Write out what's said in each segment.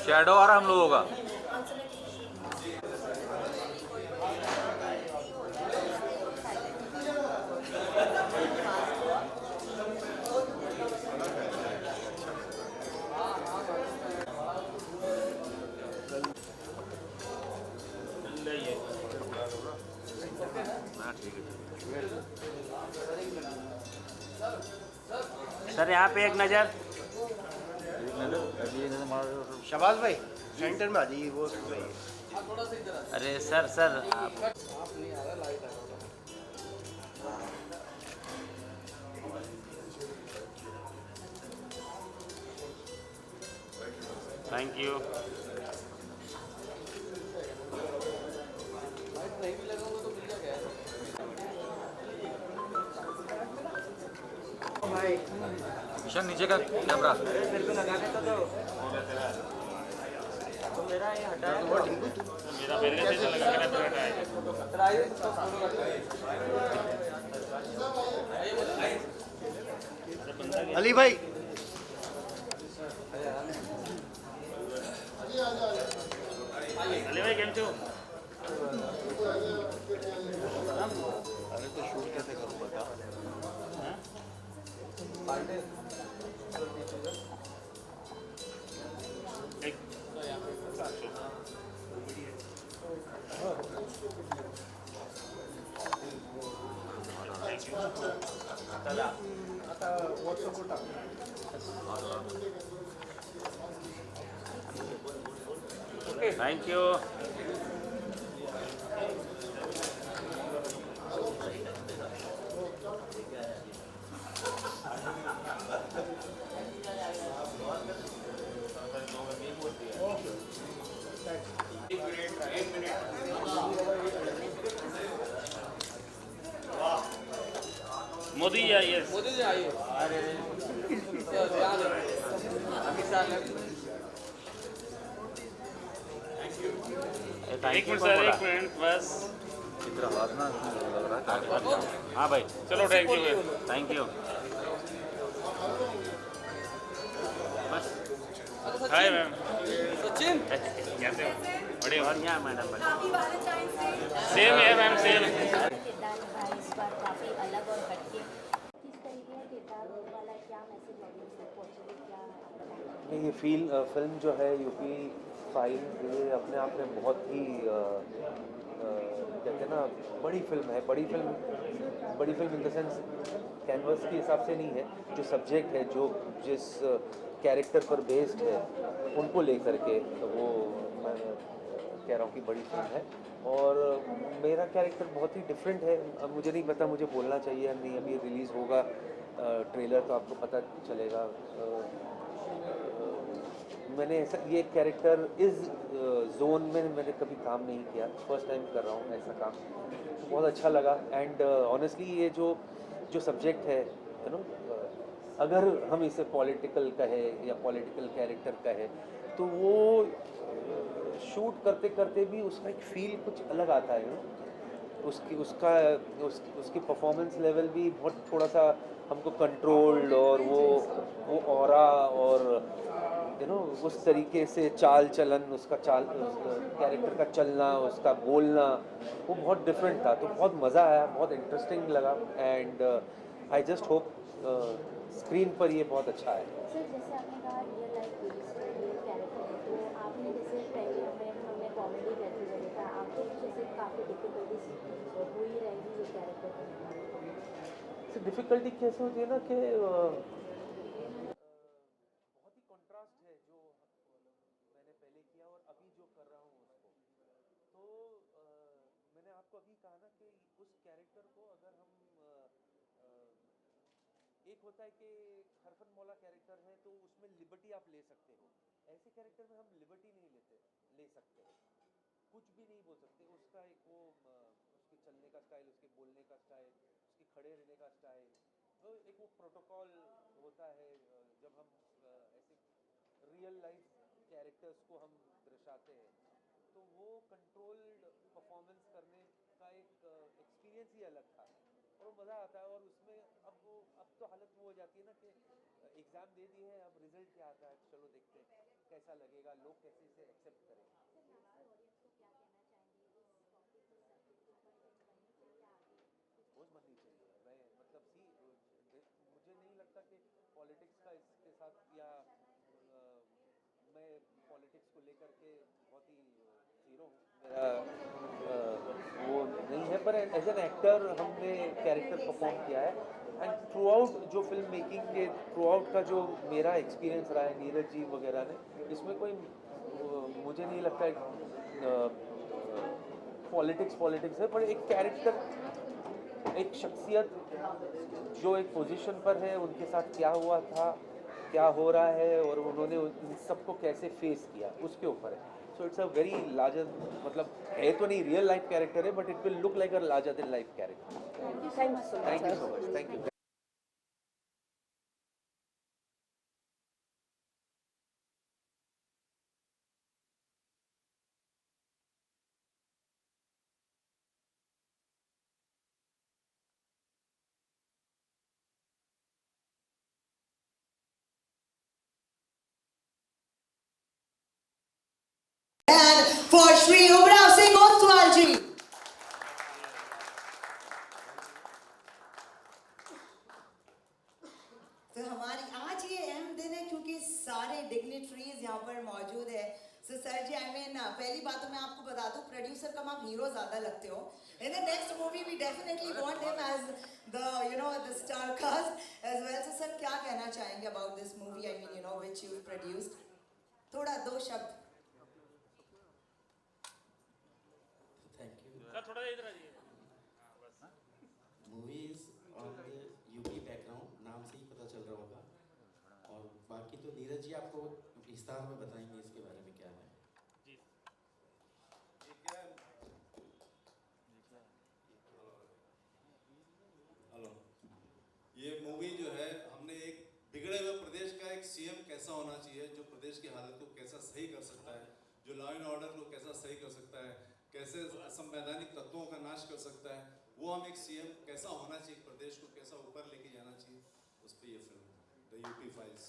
Shadow आ रहा हम लोगों का। हाँ ठीक है। सर यहाँ पे एक नज़र। शबाज भाई सेंटर में आ जाइए वो भाई। अरे सर सर आप थैंक यू। ईशान नीचे का कैमरा। मेरे को लगाने तो दो। तो मेरा ये हटा है। मेरा पहले से लगा के रखा है। अली भाई अली भाई केम छो? अरे तो शूट कैसे करूँ बता। Thank you. मोदी जी आइए। मोदी जी आइए। एक मिनट सर, एक मिनट बस। इधर आवाज ना लग रहा है। हाँ भाई चलो थैंक यू। Thank you. बस हाय मैम। सचिन कैसे हो? बढ़िया। बढ़िया मैडम बढ़िया। सेम है मैम, सेम। किरदार निभाया इस बार काफ़ी अलग और हटके। किस तरीके का किरदार वाला क्या मैसेज ऑडियंस तक पहुँचे, क्या ये फिल्म जो है यूपी फाइल, ये अपने आप में बहुत ही कहते हैं ना बड़ी फिल्म है। बड़ी film in the sense canvas के हिसाब से नहीं है, जो सब्जेक्ट है, जो जिस कैरेक्टर पर बेस्ड है, उनको लेकर के वो मैं कह रहा हूँ कि बड़ी फिल्म है। और मेरा कैरेक्टर बहुत ही डिफरेंट है। अब मुझे नहीं पता मुझे बोलना चाहिए या नहीं, अभी रिलीज़ होगा ट्रेलर तो आपको पता चलेगा। मैंने ऐसा ये कैरेक्टर इस जोन में मैंने कभी काम नहीं किया, फर्स्ट टाइम कर रहा हूँ ऐसा काम, बहुत अच्छा लगा। एंड ऑनेस्टली ये जो सब्जेक्ट है यू नो, अगर हम इसे पॉलिटिकल कहे या पॉलिटिकल कैरेक्टर कहे, तो वो शूट करते करते भी उसका एक फील कुछ अलग आता है। उसकी परफॉर्मेंस लेवल भी बहुत थोड़ा सा हमको कंट्रोल्ड, और वो ऑरा और यू नो उस तरीके से चाल चलन, उसका कैरेक्टर का चलना, उसका बोलना, वो बहुत डिफरेंट था। तो बहुत मज़ा आया, बहुत इंटरेस्टिंग लगा। And I just hope screen पर ये बहुत अच्छा है। सर जैसे आपने कहा रियल लाइफ रियल कैरेक्टर है, तो आपने जैसे पहले हमने कॉमेडी करते हुए देखा, आपको जैसे काफ़ी डिफिकल्टीज हुई रहेगी जो कैरेक्टर। डिफ़िकल्टी कैसे होती है ना कि बहुत ही कंट्रास्ट है जो मैंने पहले किया और अभी जो कर रहा हूँ उसको। तो मैंने आपको अभी कहा ना कि उस कैरेक्टर को अगर हम एक होता है कि हरफन मौला कैरेक्टर है तो उसमें लिबर्टी आप ले सकते हो, ऐसे कैरेक्टर में हम लिबर्टी नहीं ले सकते, कुछ भी नहीं बोल सकते। उसका एक वो उसके चलने का स्टाइल, उसके बोलने का स्टाइल, उसके खड़े रहने का स्टाइल, तो एक वो प्रोटोकॉल होता है जब हम ऐसे रियल लाइफ कैरेक्टर्स को हम दर्शाते हैं, तो वो कंट्रोल्ड परफॉर्मेंस करने का एक एक्सपीरियंस ही अलग था और वो मज़ा आता है। और उसमें अब तो हालत वो हो जाती है ना कि एग्ज़ाम दे दिए हैं, अब रिजल्ट क्या आता है चलो देखते हैं। कैसा लगेगा, लोग कैसे इसे एक्सेप्ट करेंगे। रोज बननी चाहिए। मैं मतलब मुझे नहीं लगता कि पॉलिटिक्स का इसके साथ या मैं पॉलिटिक्स को लेकर के बहुत ही जीरो हूँ, मेरा वो नहीं है, पर एज एन एक्टर हमने कैरेक्टर परफॉर्म किया है एंड थ्रू आउट जो फिल्म मेकिंग के थ्रू आउट का जो मेरा एक्सपीरियंस रहा है, नीरज जी वगैरह ने, इसमें कोई मुझे नहीं लगता पॉलिटिक्स है, पर एक कैरेक्टर, एक शख्सियत जो एक पोजीशन पर है, उनके साथ क्या हुआ था, क्या हो रहा है और उन्होंने इन सबको कैसे फेस किया, उसके ऊपर है। So it's a very larger, मतलब है तो नहीं रियल लाइफ कैरेक्टर है, but it will look like a larger than life character. Thank you so thank you so much, thank you. And for Shri Ubrav Singh Ostwal ji. तो हमारी आज ये अहम दिन है क्योंकि सारे डिग्निटरीज यहाँ पर मौजूद है। So sir ji, I mean पहली बात तो मैं आपको बता दूं, प्रोड्यूसर कम आप हीरो ज्यादा लगते हो। In the next movie we definitely want him as the star cast as well. So sir क्या कहना चाहेंगे about this movie, I mean which you produced, थोड़ा दो शब्द। Thank you. सर थोड़ा इधर आ जाइए। Movie is on the UP background, नाम से ही पता चल रहा होगा, और बाकी तो नीरज जी आपको विस्तार में बताएंगे इसके बारे में क्या है। जी हेलो, ये मूवी जो है हमने एक बिगड़े हुए प्रदेश का एक सीएम कैसा होना चाहिए, जो प्रदेश की हालत को कैसा सही कर सकता है, जो लॉ एंड ऑर्डर को कैसा सही कर सकता है, कैसे असंवैधानिक तत्वों का नाश कर सकता है, वो हम एक सीएम कैसा होना चाहिए, प्रदेश को कैसा ऊपर लेके जाना चाहिए, उस पर ये film the UP files.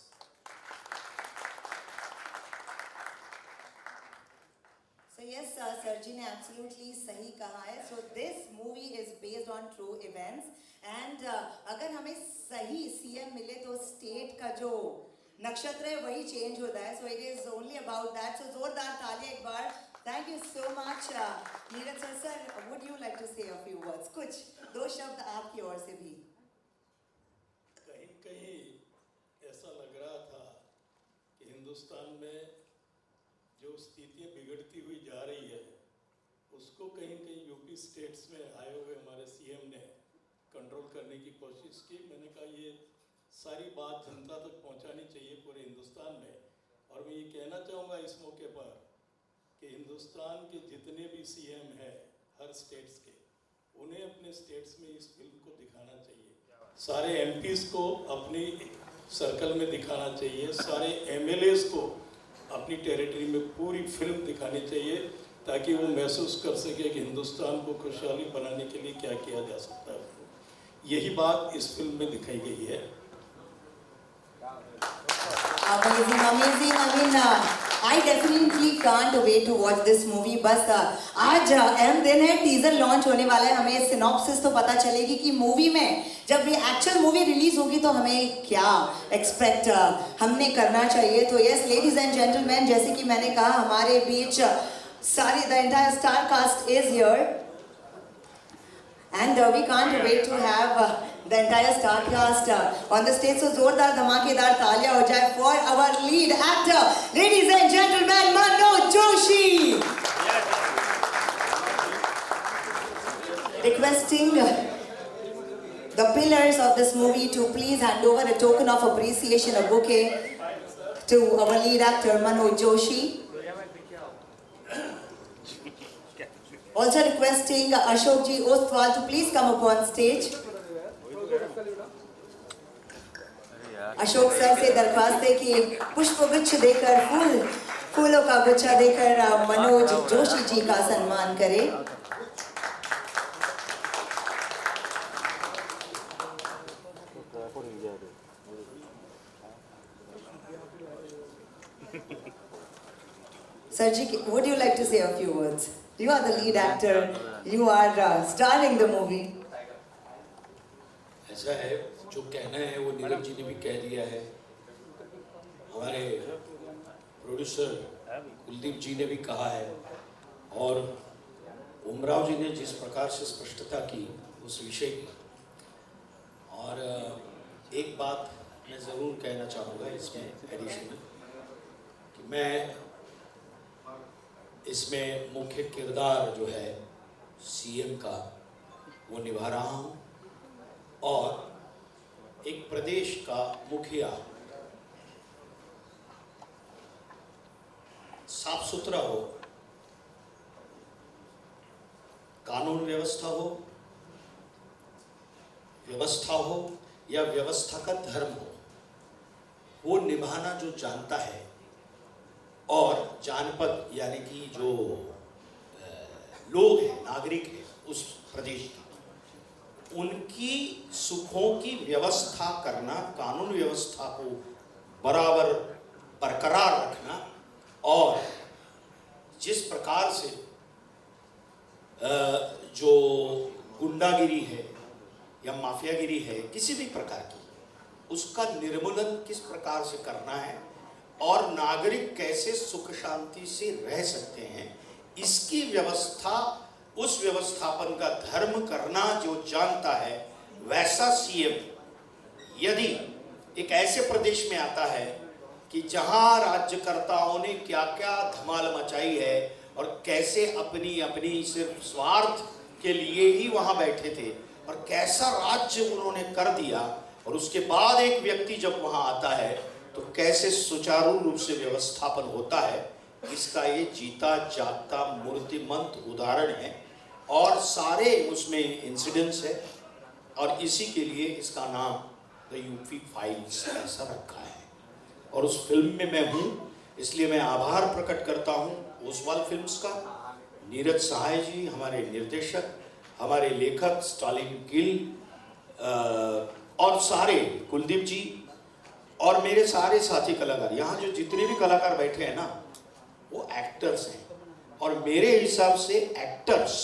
So yes, sir ji ने absolutely सही कहा है। So this movie is based on true events and अगर हमें सही सीएम मिले तो स्टेट का जो नक्षत्र है वही चेंज होता है। So it is only about that. So जोरदार तालियां एक बार। Thank you so much, Neeraj sir. Sir, would you like to say a few words? कुछ दो शब्द आपकी ओर से भी। कहीं कहीं ऐसा लग रहा था कि हिंदुस्तान में जो स्थितियाँ बिगड़ती हुई जा रही है उसको कहीं कहीं यूपी स्टेट्स में आए हुए हमारे सीएम ने कंट्रोल करने की कोशिश की। मैंने कहा ये सारी बात जनता तक पहुंचानी चाहिए पूरे हिंदुस्तान में, और मैं ये कहना चाहूँगा इस मौके पर कि हिंदुस्तान के जितने भी सीएम हैं हर स्टेट्स के, उन्हें अपने स्टेट्स में इस फिल्म को दिखाना चाहिए। सारे एमपीज़ को अपनी सर्कल में दिखाना चाहिए, सारे एमएलएज़ को अपनी टेरिटरी में पूरी फिल्म दिखानी चाहिए ताकि वो महसूस कर सके कि हिंदुस्तान को खुशहाली बनाने के लिए क्या किया जा सकता है। यही बात इस फिल्म में दिखाई गई है। Amazing, amazing. I mean, I definitely can't wait to watch this movie. बस आज अहम दिन है, टीजर लॉन्च होने वाला है, हमें सिनॉप्सिस तो पता चलेगी कि मूवी में जब ये एक्चुअल मूवी रिलीज होगी तो हमें क्या एक्सपेक्ट हमने करना चाहिए। तो यस लेडीज एंड जेंटलमैन, जैसे कि मैंने कहा हमारे बीच सारी the entire star cast is here and we can't wait to have the entire star cast on the stage. So जोरदार धमाकेदार तालियां हो जाए for our lead actor, ladies and gentlemen, Manoj Joshi. Requesting the pillars of this movie to please hand over a token of appreciation, a bouquet, to our lead actor Manoj Joshi. Also requesting Ashok ji Ostwal to please come upon stage. Ashok sir से दरख्वास्त है कि पुष्प गुच्छ देकर फूलों का गुच्छा देकर मनोज जोशी जी का सम्मान करें। Sarji, would you like to say a few words? You are the lead actor. You are starring the movie. ऐसा है, जो कहना है वो नीरज जी ने भी कह दिया है, हमारे प्रोड्यूसर कुलदीप जी ने भी कहा है, और उमराव जी ने जिस प्रकार से स्पष्टता की उस विषय की। और एक बात मैं ज़रूर कहना चाहूँगा इसमें एडिशन, कि मैं इसमें मुख्य किरदार जो है सीएम का वो निभा रहा हूँ, और एक प्रदेश का मुखिया, साफ सुथरा हो, कानून व्यवस्था हो या व्यवस्था का धर्म हो, वो निभाना जो जानता है, और जानपद यानी कि जो लोग हैं, नागरिक हैं उस प्रदेश के, उनकी सुखों की व्यवस्था करना, कानून व्यवस्था को बराबर बरकरार रखना, और जिस प्रकार से जो गुंडागिरी है या माफियागिरी है किसी भी प्रकार की, उसका निर्मूलन किस प्रकार से करना है, और नागरिक कैसे सुख शांति से रह सकते हैं, इसकी व्यवस्था, उस व्यवस्थापन का धर्म करना जो जानता है, वैसा सीएम यदि एक ऐसे प्रदेश में आता है कि जहां राज्यकर्ताओं ने क्या क्या धमाल मचाई है और कैसे अपनी अपनी सिर्फ स्वार्थ के लिए ही वहां बैठे थे, और कैसा राज्य उन्होंने कर दिया, और उसके बाद एक व्यक्ति जब वहां आता है तो कैसे सुचारू रूप से व्यवस्थापन होता है, इसका ये जीता जागता मूर्तिमंत उदाहरण है। और सारे उसमें इंसिडेंट्स है, और इसी के लिए इसका नाम द यूपी फाइल्स ऐसा रखा है। और उस फिल्म में मैं हूँ, इसलिए मैं आभार प्रकट करता हूँ ओसवाल फिल्म्स का, नीरज सहाय जी हमारे निर्देशक, हमारे लेखक स्टालिन गिल, और सारे कुलदीप जी, और मेरे सारे साथी कलाकार। यहाँ जो जितने भी कलाकार बैठे हैं ना, वो एक्टर्स हैं, और मेरे हिसाब से एक्टर्स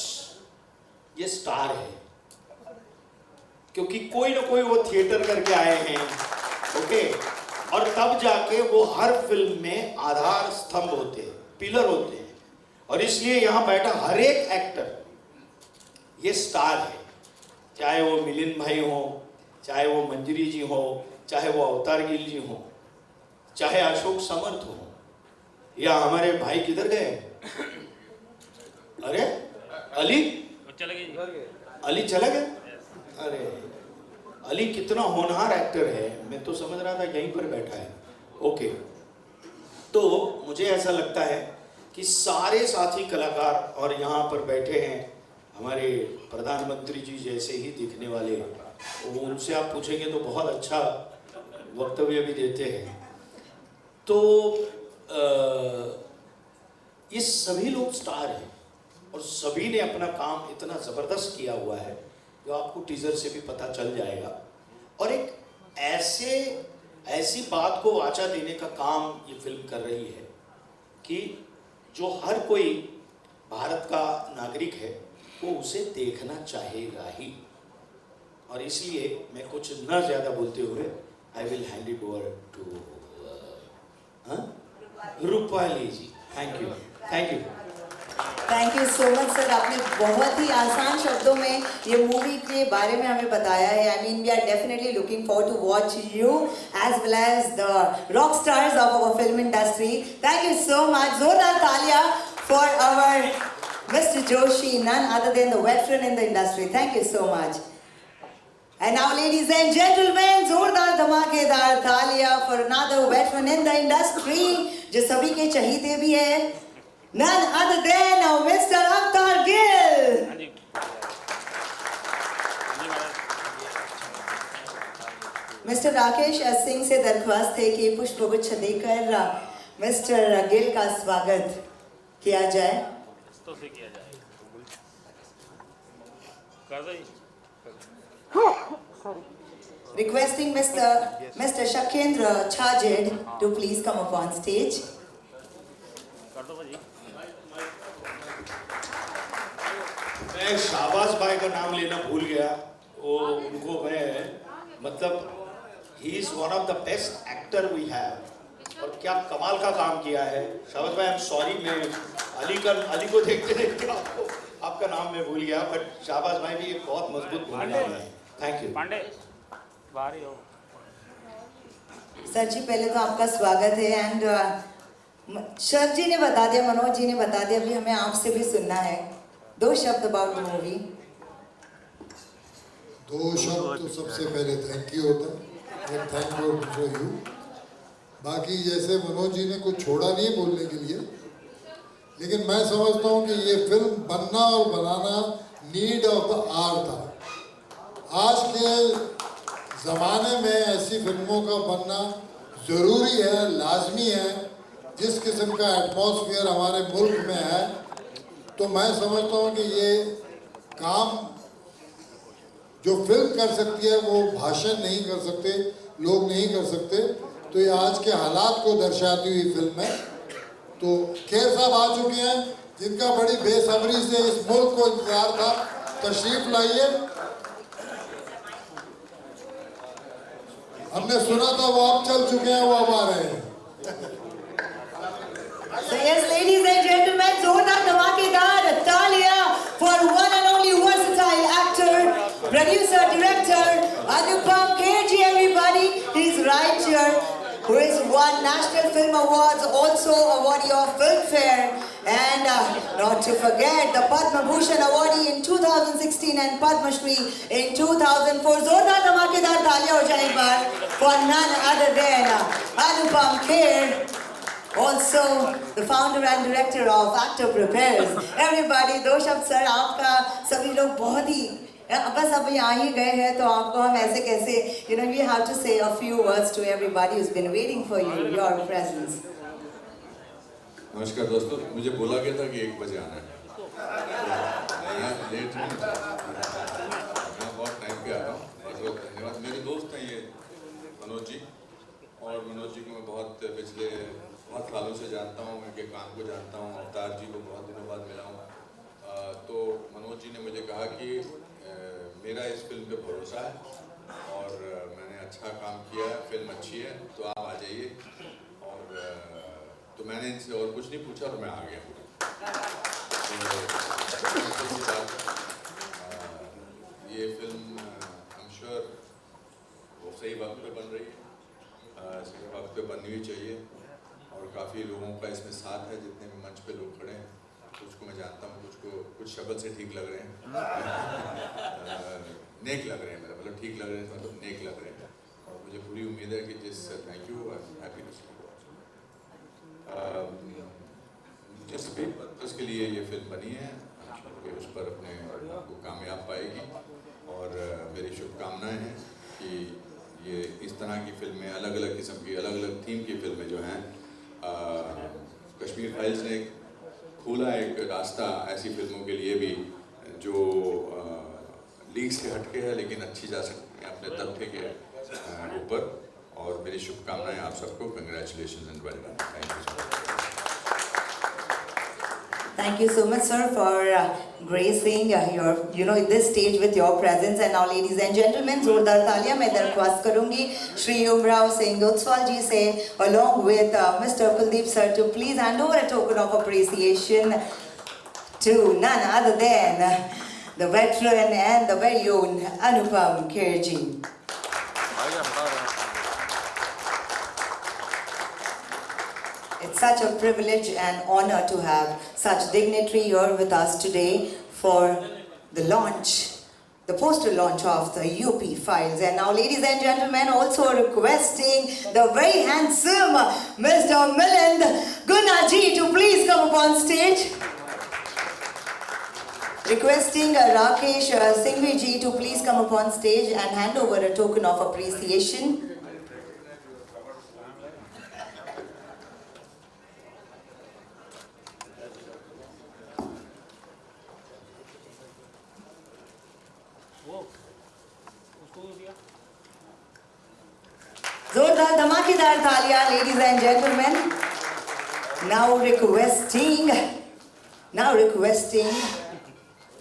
ये स्टार है, क्योंकि कोई ना कोई वो थिएटर करके आए हैं, ओके, और तब जाके वो हर फिल्म में आधार स्तंभ होते हैं, पिलर होते हैं, और इसलिए यहाँ बैठा हर एक एक्टर ये स्टार है। चाहे वो मिलिंद भाई हो, चाहे वो मंजरी जी हो, चाहे वो अवतार गिल जी हो, चाहे अशोक समर्थ हो, या हमारे भाई किधर गए, अरे अली चले गए, अली चला गया, अरे अली कितना होनहार एक्टर है, मैं तो समझ रहा था यहीं पर बैठा है, ओके। तो मुझे ऐसा लगता है कि सारे साथी कलाकार, और यहाँ पर बैठे हैं हमारे प्रधानमंत्री जी जैसे ही दिखने वाले, उनसे आप पूछेंगे तो बहुत अच्छा वक्तव्य भी देते हैं। तो ये सभी लोग स्टार हैं, और सभी ने अपना काम इतना ज़बरदस्त किया हुआ है, जो आपको टीज़र से भी पता चल जाएगा। और एक ऐसी बात को वाचा देने का काम ये फिल्म कर रही है कि जो हर कोई भारत का नागरिक है वो उसे देखना चाहेगा ही। और इसलिए मैं कुछ न ज़्यादा बोलते हुए I will hand it over to Rupali ji. Thank you, thank you. Thank you so much sir, आपने बहुत ही आसान शब्दों में ये मूवी के बारे में हमें बताया है। I mean we are definitely looking forward to watch you as well as the rock stars of our film industry. Thank you so much. जोरदार तालियां for our Mr. Joshi, none other than the veteran in the industry. Thank you so much. And now, ladies and gentlemen, जोरदार धमाकेदार तालियां for another veteran in the industry, जो सभी के चहीते भी हैं, none other than Mr. Avtar Gill. Mr. Rakesh Singh से दरख्वास्त है कि पुष्पगुच्छ देकर मिस्टर गिल का स्वागत किया जाए। तो से किया जाए, कर दो। Requesting Mr. Shakendra Chajed to please come up on stage. कर दो भाजी। मैं शाहबाज भाई का नाम लेना भूल गया, वो उनको मैं मतलब ही is one of the best actor we have, और क्या कमाल का काम किया है शाहबाज भाई। आई एम सॉरी, मैं अली को देखते देखते आपका नाम मैं भूल गया, बट शाहबाज भाई भी एक बहुत मजबूत भूमिका है। Thank you. पांडे बाहर ही हो। सर जी पहले तो आपका स्वागत है एंड सर जी ने बता दिया, मनोज जी ने बता दिया, अभी हमें आपसे भी सुनना है 2 शब्द अबाउट द मूवी। 2 शब्द तो सबसे पहले थैंक यू होता है, थैंक यू फॉर यू। बाकी जैसे मनोज जी ने कुछ छोड़ा नहीं बोलने के लिए, लेकिन मैं समझता हूँ कि ये फिल्म बनना और बनाना नीड ऑफ द आवर था। आज के ज़माने में ऐसी फिल्मों का बनना ज़रूरी है, लाजमी है। जिस किस्म का एटमॉस्फेयर हमारे मुल्क में है, तो मैं समझता हूँ कि ये काम जो फिल्म कर सकती है वो भाषण नहीं कर सकते, लोग नहीं कर सकते। तो ये आज के हालात को दर्शाती हुई फिल्म है। तो खेर साहब आ चुके हैं, जिनका बड़ी बेसब्री से इस मुल्क को इंतजार था। तशरीफ लाइए। हमने सुना था वो अब चल चुके हैं, वो अब आ रहे हैं। So yes, ladies and gentlemen, जोरदार धमाकेदार तालियां for one and only versatile actor, producer, director Anupam Kherji, everybody. He's right here, who has won National Film Awards, also awardee of Filmfare, and not to forget the Padma Bhushan awardee in 2016 and Padma Shri in 2004. जोरदार धमाकेदार तालियां हो जाए एक बार for none other than Anupam Kher. Also, the founder and director of Actor Prepares. Everybody, 2 शब्द sir आपका, सभी लोग बहुत ही बस अब यहाँ ही गए हैं तो आपको हम ऐसे कैसे, you know, we have to say a few words to everybody who's been waiting for you, your presence. नमस्कार दोस्तों, मुझे बोला गया था कि 1 बजे आना है, मैं लेट नहीं, मैं बहुत टाइम पे आ रहा हूँ। बहुत धन्यवाद। मेरे दोस्त हैं ये मनोज जी, और मनोज जी को मैं पिछले बहुत सालों से जानता हूँ, उनके काम को जानता हूँ। अवतार जी को बहुत दिनों बाद मिला हूँ। तो मनोज जी ने मुझे कहा कि मेरा इस फिल्म पे भरोसा है और मैंने अच्छा काम किया है, फिल्म अच्छी है, तो आप आ जाइए। और तो मैंने इनसे और कुछ नहीं पूछा और मैं आ गया। तो ये फिल्म आई एम श्योर वो सही वक्त पे बन रही है, सही वक्त पे बननी भी चाहिए। और काफ़ी लोगों का इसमें साथ है, जितने भी मंच पे लोग खड़े हैं, कुछ को मैं जानता हूँ, कुछ शब्द से ठीक लग रहे हैं, नेक लग रहे हैं, मेरा मतलब ठीक लग रहे हैं मतलब नेक लग रहे हैं। और मुझे पूरी उम्मीद है कि thank you, I am happy to see you. जिस भी पर्पज़ के लिए ये फिल्म बनी है, कि उस पर अपने को कामयाब पाएगी। और मेरी शुभकामनाएँ हैं कि ये इस तरह की फिल्में, अलग अलग किस्म की, अलग अलग थीम की फिल्में जो हैं, कश्मीर फाइल्स ने खोला एक रास्ता ऐसी फिल्मों के लिए भी जो लीग से हटके है लेकिन अच्छी जा सकती है अपने तबके के ऊपर। और मेरी शुभकामनाएं आप सबको। Congratulation and well done. Thank you so much. Thank you so much, sir, for gracing this stage with your presence. And now, ladies and gentlemen, जोरदार तालियां मैं दरख्वास्त करूंगी श्री उमराव सिंह उत्सवाल जी से, along with Mr. Kuldeep sir, to please hand over a token of appreciation to none other than the veteran and the very own Anupam Kherji. It's such a privilege and honor to have such dignitary here with us today for the launch, the poster launch of the UP Files. And now, ladies and gentlemen, also requesting the very handsome Mr. Milind Gunaji to please come upon stage. Requesting Rakesh Singhvi ji to please come upon stage and hand over a token of appreciation. जोरदार धमाकेदार तालियां, ladies and gentlemen. Now requesting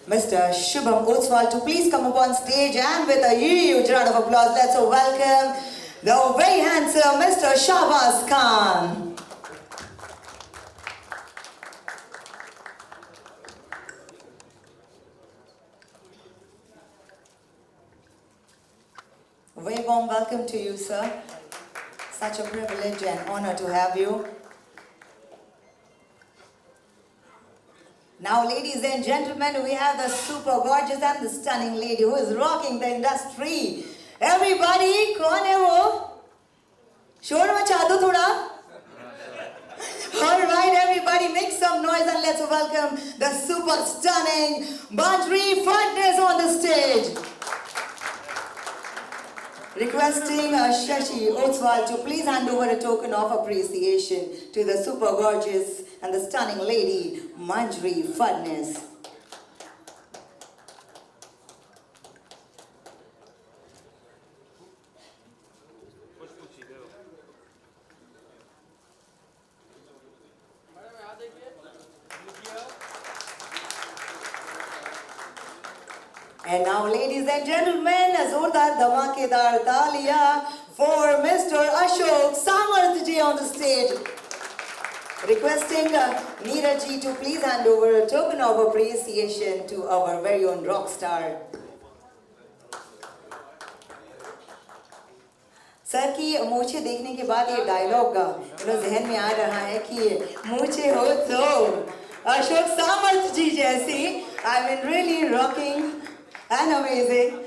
Mr. Shubham Oswal to please come up on stage, and with a huge round of applause, let's welcome the very handsome Mr. Shahbaz Khan. A very warm welcome to you, sir. Such a privilege and honor to have you. Now, ladies and gentlemen, we have the super gorgeous and the stunning lady who is rocking the industry. Everybody, कौन है वो? शोर मचा दो थोड़ा. All right, everybody, make some noise and let's welcome the super stunning Manjri Fadnes on the stage. Requesting Shashi Oswal to please hand over a token of appreciation to the super gorgeous and the stunning lady, Manjri Fadnes. And now, ladies and gentlemen, जोरदार धमाकेदार तालियां for Mr. Ashok Samarthji on the stage. Requesting Neeraj ji to please hand over a token of appreciation to our very own rock star. Sir की मूछे देखने के बाद ये dialogue मेरे जहन में आ रहा है कि मूछे हो तो अशोक सामर्थ जी जैसी. I mean really rocking and amazing.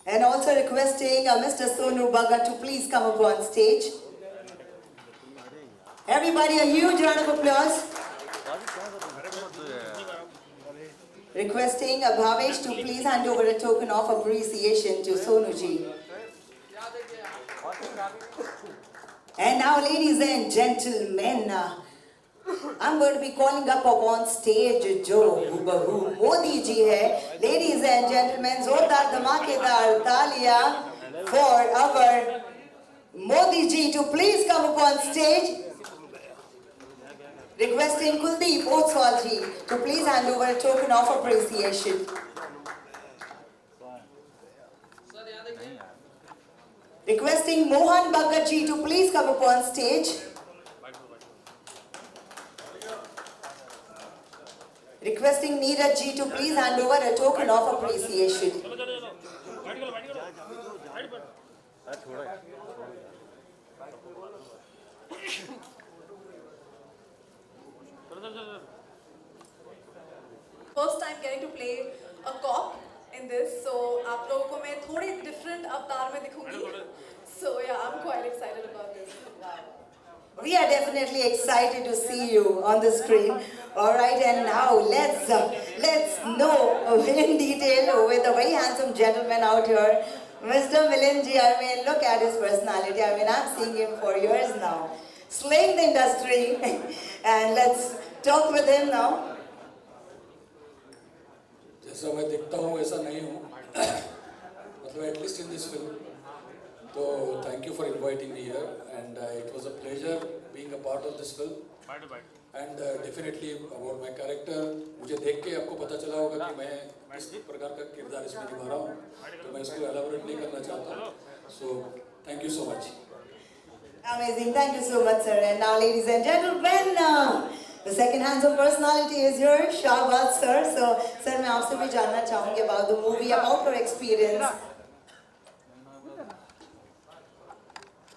And also requesting Mr. Sonu Bhagat to please come up on stage. Everybody, a huge round of applause. Requesting Bhavesh to please hand over a token of appreciation to Sonu ji. And now, ladies and gentlemen, I'm going to be calling up on stage जो हुबहू मोदी जी है. Ladies and gentlemen, जोरदार धमाकेदार तालियां for our Modi ji to please come up on stage. Requesting Kuldeep Oswal ji to please hand over a token of appreciation. Requesting Mohan Bhagat ji to please come up on stage. Requesting Neeraj ji to please hand over a token of appreciation. First time getting to play a cop in this, so आप लोगों को मैं थोड़े different अवतार में दिखूंगी. So yeah, I'm quite excited about this. We are definitely excited to see you on the screen. All right, and now let's know in detail with a very handsome gentleman out here, Mr. Milind ji. I mean, look at his personality. I mean, I'm seeing him for years now, slaying the industry. And let's talk with him now. जैसा मैं दिखता हूँ वैसा नहीं हूँ, मतलब at least in this film. तो thank you for inviting me here and it was a pleasure being a part of this film. And definitely about my character, मुझे देख के आपको पता चला होगा कि मैं किस प्रकार का किरदार इसमें निभा रहा हूँ, तो मैं इसको एलाबोरेट नहीं करना चाहता हूँ. So thank you so much. Amazing, thank you so much, sir. And now, ladies and gentlemen, the second handsome personality is here, Shahbaz sir. So, sir, मैं आपसे भी जानना चाहूँगी about the movie, about your experience.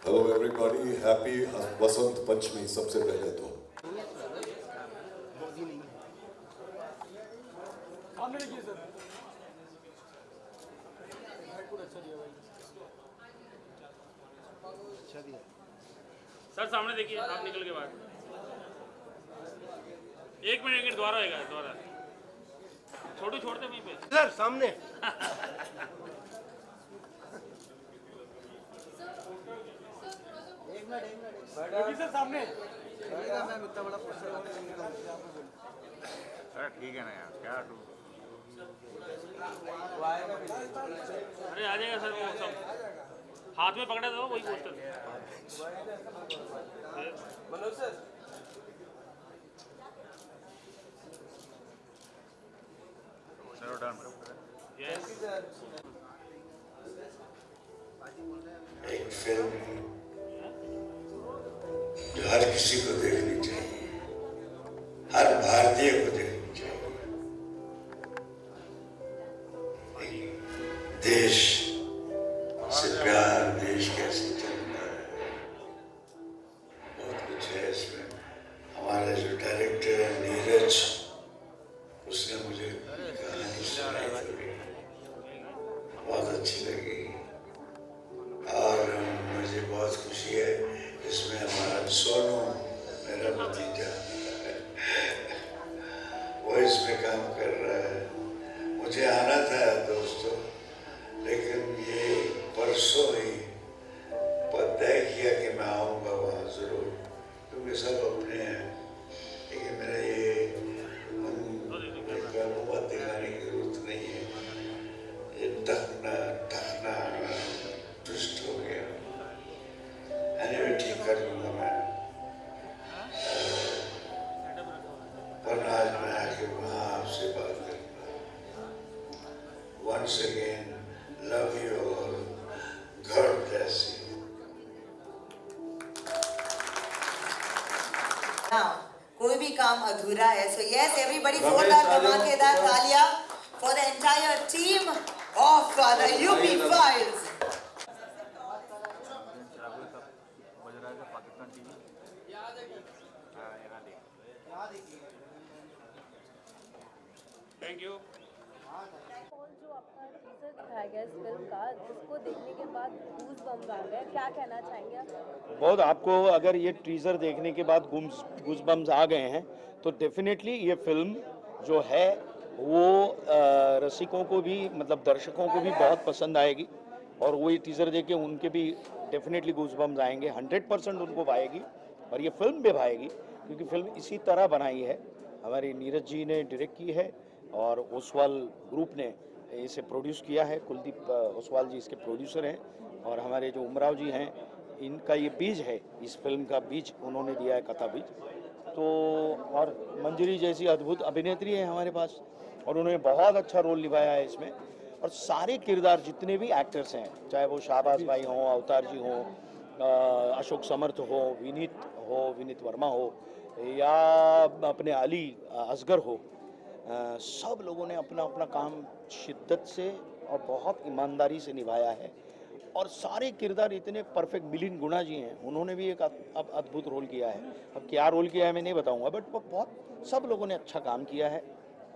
Hello everybody, happy Vasant Panchami सबसे पहले तो. Sir सामने देखिए, आप निकल के बाद 1 मिनट दोबारा होगा, दोबारा छोटू छोड़ते वहीं पे. सर सामने. सर सामने. मैम इतना बड़ा पोस्टर अरे ठीक है ना यार, क्या तू अरे आ जाएगा सर, वो सब हाथ में पकड़ा था वही पोस्टर. हर किसी को देखनी चाहिए, हर भारतीय को देखनी चाहिए। देश से प्यार, देश कैसे चलता है, बहुत कुछ है इसमें। हमारा जो डायरेक्टर है नीरज, उसने मुझे कहानी सुनाई थोड़ी, बहुत अच्छी लगी। और मुझे बहुत खुशी है इसमें हमारा सोनू, मेरा भतीजा, वो इसमें काम कर रहा है। मुझे आना था दोस्तों, लेकिन ये परसों ही तय किया कि मैं आऊँगा वहाँ ज़रूर, क्योंकि सब अपने हैं। लेकिन मेरा ये बहुत दिखाने की जरूरत नहीं है, ये टखना ट्विस्ट हो गया। एनीवे ठीक कर लूँगा मैं, वरना आज मैं आके वहाँ आपसे बात करूँगा। Once again love you all, God bless you. कोई भी काम अधूरा है। So yes, everybody, जोरदार धमाकेदार तालियां for the entire team of the UP Files. Pakistan TV यहाँ थैंक यू। जो आपका टीजर दिखाया गया इस फिल्म का, जिसको देखने के बाद गूज़ बम्स आ गए, क्या कहना चाहेंगे आप? बहुत आपको अगर ये टीजर देखने के बाद गूज़ बम्स आ गए हैं तो डेफिनेटली ये फिल्म जो है वो रसिकों को भी, मतलब दर्शकों को भी बहुत पसंद आएगी और वो ये टीजर देख के उनके भी डेफिनेटली गूज़ बम्स आएंगे, 100% उनको भाएगी और ये फिल्म भी भाएगी, क्योंकि फिल्म इसी तरह बनाई है। हमारी नीरज जी ने डायरेक्ट की है और ओसवाल ग्रुप ने इसे प्रोड्यूस किया है। कुलदीप ओसवाल जी इसके प्रोड्यूसर हैं और हमारे जो उमराव जी हैं, इनका ये बीज है, इस फिल्म का बीज उन्होंने दिया है, कथा बीज। तो और मंजरी जैसी अद्भुत अभिनेत्री है हमारे पास और उन्होंने बहुत अच्छा रोल निभाया है इसमें। और सारे किरदार जितने भी एक्टर्स हैं, चाहे वो शाहबाज भाई हों, अवतार जी हों, अशोक समर्थ हो, विनीत वर्मा हो, या अपने अली असगर हो, सब लोगों ने अपना अपना काम शिद्दत से और बहुत ईमानदारी से निभाया है। और सारे किरदार इतने परफेक्ट, मिलिंद गुणा जी हैं, उन्होंने भी एक अद्भुत रोल किया है। अब क्या रोल किया है मैं नहीं बताऊंगा, बट बहुत सब लोगों ने अच्छा काम किया है।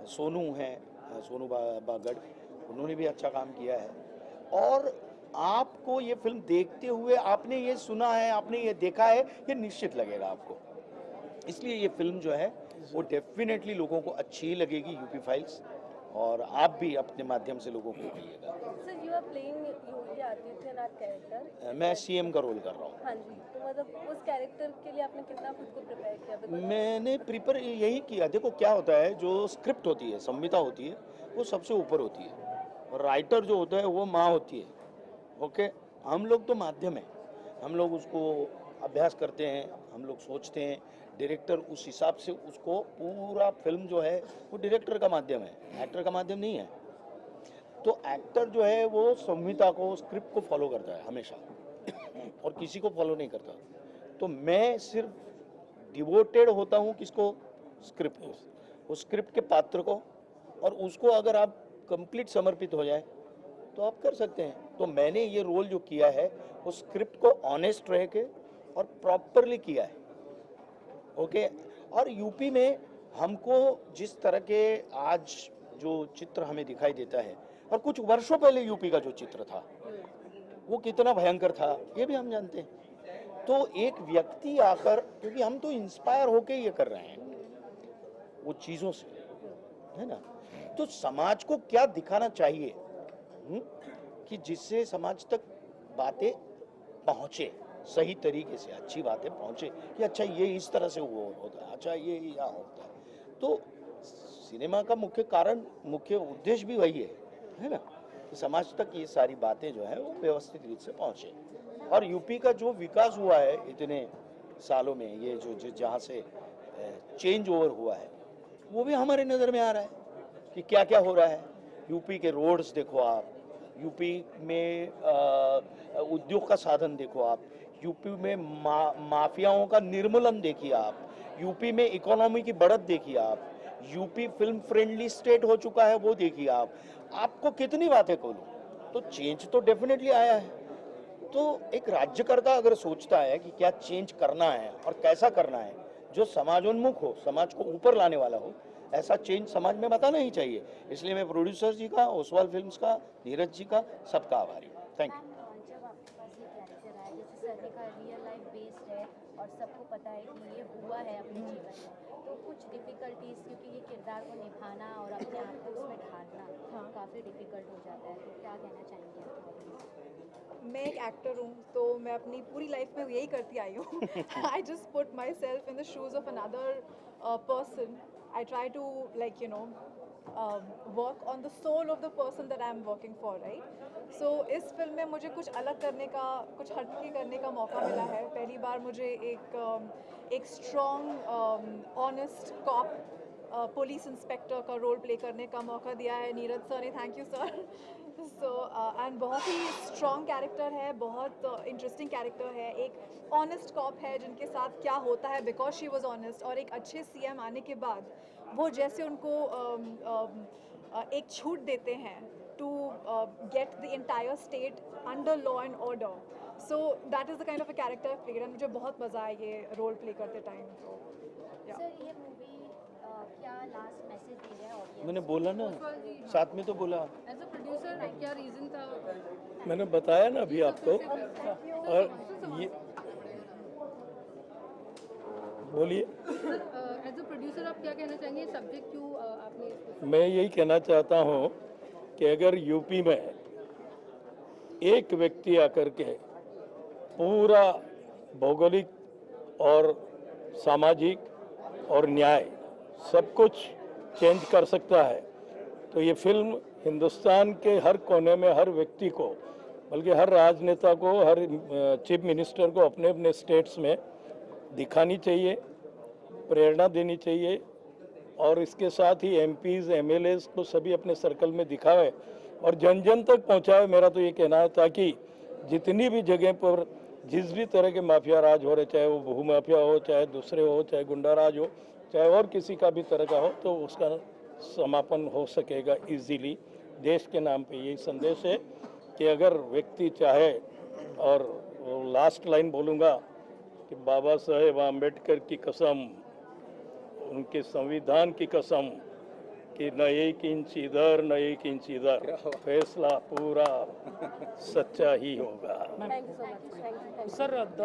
सोनू हैं, सोनू बागड़, उन्होंने भी अच्छा काम किया है। और आपको ये फिल्म देखते हुए, आपने ये सुना है, आपने ये देखा है, ये निश्चित लगेगा आपको। इसलिए ये फिल्म जो है वो डेफिनेटली लोगों को अच्छी लगेगी, यूपी फाइल्स, और आप भी अपने माध्यम से लोगों को कहिएगा। Sir, you are playing Yogi Adityanath character. मैं सीएम का रोल कर रहा हूँ। हाँ जी, तो मतलब उस कैरेक्टर के लिए आपने कितना खुद को प्रिपेयर किया? मैंने प्रिपेयर यही किया। देखो क्या होता है, जो स्क्रिप्ट होती है, संहिता होती है, वो सबसे ऊपर होती है और राइटर जो होता है वो माँ होती है। ओके, हम लोग तो माध्यम है, हम लोग उसको अभ्यास करते हैं, हम लोग सोचते हैं, डायरेक्टर उस हिसाब से उसको पूरा फिल्म जो है वो डायरेक्टर का माध्यम है, एक्टर का माध्यम नहीं है। तो एक्टर जो है वो संहिता को, स्क्रिप्ट को फॉलो करता है हमेशा और किसी को फॉलो नहीं करता। तो मैं सिर्फ डिवोटेड होता हूँ किसको, स्क्रिप्ट को, उस स्क्रिप्ट के पात्र को, और उसको अगर आप कंप्लीट समर्पित हो जाए तो आप कर सकते हैं। तो मैंने ये रोल जो किया है वो स्क्रिप्ट को ऑनेस्ट रह के और प्रॉपरली किया है। ओके, और यूपी में हमको जिस तरह के आज जो चित्र हमें दिखाई देता है, और कुछ वर्षों पहले यूपी का जो चित्र था वो कितना भयंकर था ये भी हम जानते हैं। तो एक व्यक्ति आकर, क्योंकि हम तो इंस्पायर होके ये कर रहे हैं वो चीज़ों से, है ना, तो समाज को क्या दिखाना चाहिए कि जिससे समाज तक बातें पहुँचे, सही तरीके से अच्छी बातें पहुँचे, कि अच्छा ये इस तरह से वो होता है, अच्छा ये यहाँ होता है। तो सिनेमा का मुख्य कारण, मुख्य उद्देश्य भी वही है ना, कि समाज तक ये सारी बातें जो है वो व्यवस्थित रीत से पहुँचे। और यूपी का जो विकास हुआ है इतने सालों में, ये जो जहाँ से चेंज ओवर हुआ है वो भी हमारे नज़र में आ रहा है कि क्या क्या हो रहा है। यूपी के रोड्स देखो आप, यूपी में उद्योग का साधन देखो आप, यूपी में माफियाओं का निर्मूलन देखिए आप, यूपी में इकोनॉमी की बढ़त देखिए आप, यूपी फिल्म फ्रेंडली स्टेट हो चुका है वो देखिए आप। आपको कितनी बातें खोलूं, तो चेंज तो डेफिनेटली आया है। तो एक राज्यकर्ता अगर सोचता है कि क्या चेंज करना है और कैसा करना है, जो समाजोन्मुख हो, समाज को ऊपर लाने वाला हो, ऐसा चेंज समाज में बताना ही चाहिए। इसलिए मैं प्रोड्यूसर जी का, ओसवाल फिल्म्स का, नीरज जी का, सबका आभारी हूँ। Thank you. जब आपके पास ये कैरेक्टर आया, जैसे सर ने कहा रियल लाइफ बेस्ड है और सबको पता है कि ये हुआ है अपने जीवन में, तो कुछ डिफिकल्टीज, क्योंकि ये किरदार को निभाना और अपने आप को उसमें ढालना काफ़ी डिफिकल्ट हो जाता है, तो क्या कहना चाहेंगे आप? मैं एक एक्टर हूँ, तो मैं अपनी पूरी लाइफ में यही करती आई हूँ। I just put my self in the shoes of another person. I try to, like, you know, work on the soul of the person that I'm working for, right? So इस film में मुझे कुछ अलग करने का, कुछ हटके करने का मौका मिला है। पहली बार मुझे एक strong honest cop police inspector का रोल प्ले करने का मौका दिया है नीरज सर ने। Thank you sir. So and बहुत ही स्ट्रॉन्ग कैरेक्टर है, बहुत इंटरेस्टिंग कैरेक्टर है। एक ऑनेस्ट कॉप है जिनके साथ क्या होता है बिकॉज शी वॉज ऑनेस्ट, और एक अच्छे सीएम आने के बाद वो जैसे उनको एक छूट देते हैं to get the entire state under law and order. So that is the kind of a character played, मुझे बहुत मज़ा आया ये रोल प्ले करते टाइम. सर ये मूवी क्या लास्ट मैसेज दे रहा है ऑडियंस? मैंने बोला ना, साथ में तो बोला। एज अ प्रोड्यूसर क्या रीजन था? मैंने बताया ना अभी आपको। और ये बोलिए। एज अ प्रोड्यूसर आप क्या कहना चाहेंगे, सब्जेक्ट क्यों आपने? मैं यही कहना चाहता हूँ कि अगर यूपी में एक व्यक्ति आकर के पूरा भौगोलिक और सामाजिक और न्याय सब कुछ चेंज कर सकता है, तो ये फिल्म हिंदुस्तान के हर कोने में हर व्यक्ति को, बल्कि हर राजनेता को, हर चीफ मिनिस्टर को अपने अपने स्टेट्स में दिखानी चाहिए, प्रेरणा देनी चाहिए, और इसके साथ ही एमपीज एमएलएज को सभी अपने सर्कल में दिखावे और जन जन तक पहुंचावे। मेरा तो ये कहना है, ताकि जितनी भी जगह पर जिस भी तरह के माफिया राज हो रहे, चाहे वो भू माफिया हो, चाहे दूसरे हो, चाहे गुंडा राज हो, चाहे और किसी का भी तरह का हो, तो उसका समापन हो सकेगा इजीली। देश के नाम पे यही संदेश है कि अगर व्यक्ति चाहे, और लास्ट लाइन बोलूँगा कि बाबा साहेब आम्बेडकर की कसम, उनके संविधान की कसम, कि न एक इंच इधर न एक इंच इधर, फैसला पूरा सच्चा ही होगा। Sir, the